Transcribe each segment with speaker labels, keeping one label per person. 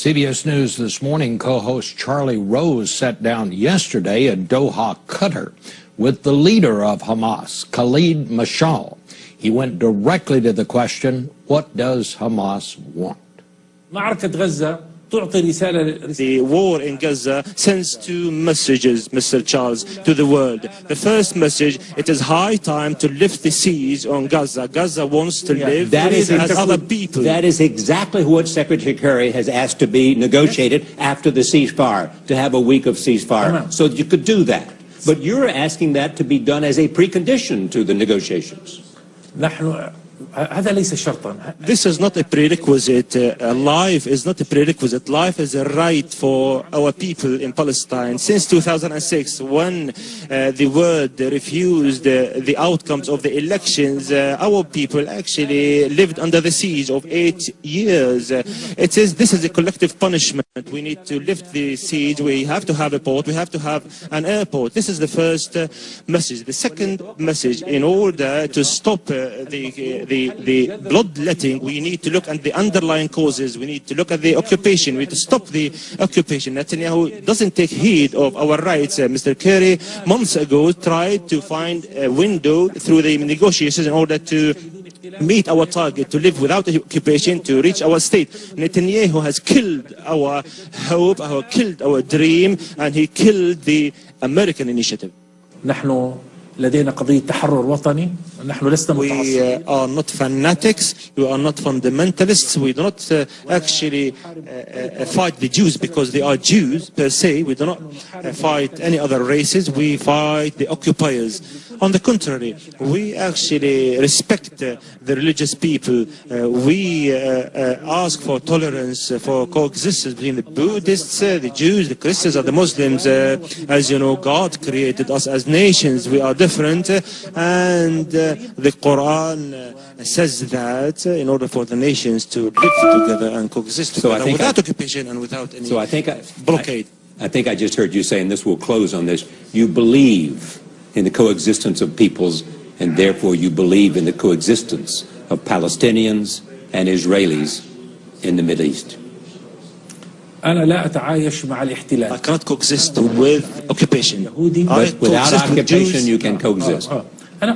Speaker 1: CBS News This Morning co-host Charlie Rose sat down yesterday in Doha, Qatar, with the leader of Hamas, Khaled Mashaal. He went directly to the question, what does Hamas want?
Speaker 2: The war in Gaza sends two messages, Mr. Charles, to the world. The first message, it is high time to lift the siege on Gaza. Gaza wants to live as other people.
Speaker 3: That is exactly what Secretary Kerry has asked to be negotiated after the ceasefire, to have a week of ceasefire, so you could do that. But you're asking that to be done as a precondition to the negotiations.
Speaker 2: This is not a prerequisite. Life is not a prerequisite. Life is a right for our people in Palestine. Since 2006, when the world refused the outcomes of the elections, our people actually lived under the siege of 8 years. This is a collective punishment. We need to lift the siege. We have to have a port. We have to have an airport. This is the first message. The second message, in order to stop the bloodletting, we need to look at the underlying causes. We need to look at the occupation. We need to stop the occupation. Netanyahu doesn't take heed of our rights. Mr. Kerry, months ago, tried to find a window through the negotiations in order to meet our target, to live without occupation, to reach our state. Netanyahu has killed our hope, killed our dream, and he killed the American initiative.
Speaker 4: لدينا قضية تحرر وطني. نحن لسنا
Speaker 2: متعصبين. We are not fanatics. We are not fundamentalists. We do not actually fight the Jews because they are Jews per se. We do not fight any other races. We fight the occupiers. On the contrary, we actually respect the religious people. We ask for tolerance, for coexistence between the Buddhists, the Jews, the Christians, and the Muslims. As you know, God created us as nations. We are different, and the Quran says that in order for the nations to live together and coexist together without occupation and without any blockade.
Speaker 3: I think I just heard you say, and this will close on this, you believe in the coexistence of peoples, and therefore you believe in the coexistence of Palestinians and Israelis in the Middle East.
Speaker 4: I cannot
Speaker 2: coexist with occupation.
Speaker 3: But without occupation you can coexist.
Speaker 4: I'm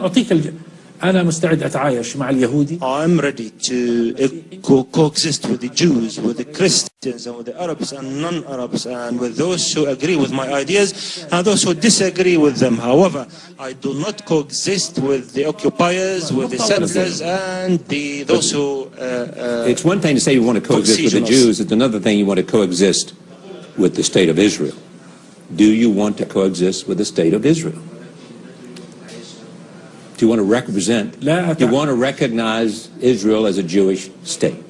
Speaker 2: ready to coexist with the Jews, with the Christians, and with the Arabs and non-Arabs, and with those who agree with my ideas and those who disagree with them. However, I do not coexist with the occupiers, with the settlers, and those who...
Speaker 3: it's one thing to say you want to coexist with the Jews. It's another thing you want to coexist with the state of Israel. Do you want to coexist with the state of Israel? Do you want to represent, do you want to recognize Israel as a Jewish state?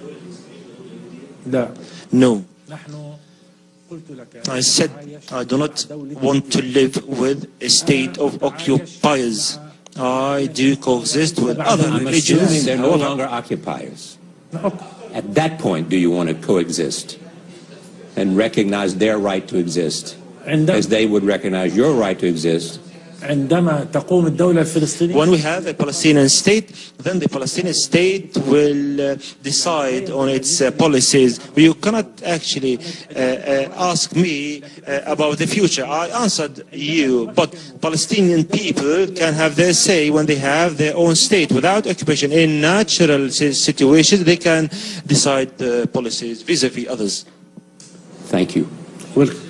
Speaker 2: No. I said I do not want to live with a state of occupiers. I do coexist with other religions.
Speaker 3: I'm assuming they're no longer occupiers. At that point, do you want to coexist and recognize their right to exist as they would recognize your right to exist?
Speaker 2: When we have a Palestinian state, then the Palestinian state will decide on its policies. You cannot actually ask me about the future. I answered you, but Palestinian people can have their say when they have their own state without occupation. In natural situations, they can decide the policies vis-a-vis others.
Speaker 3: Thank you.
Speaker 4: Welcome.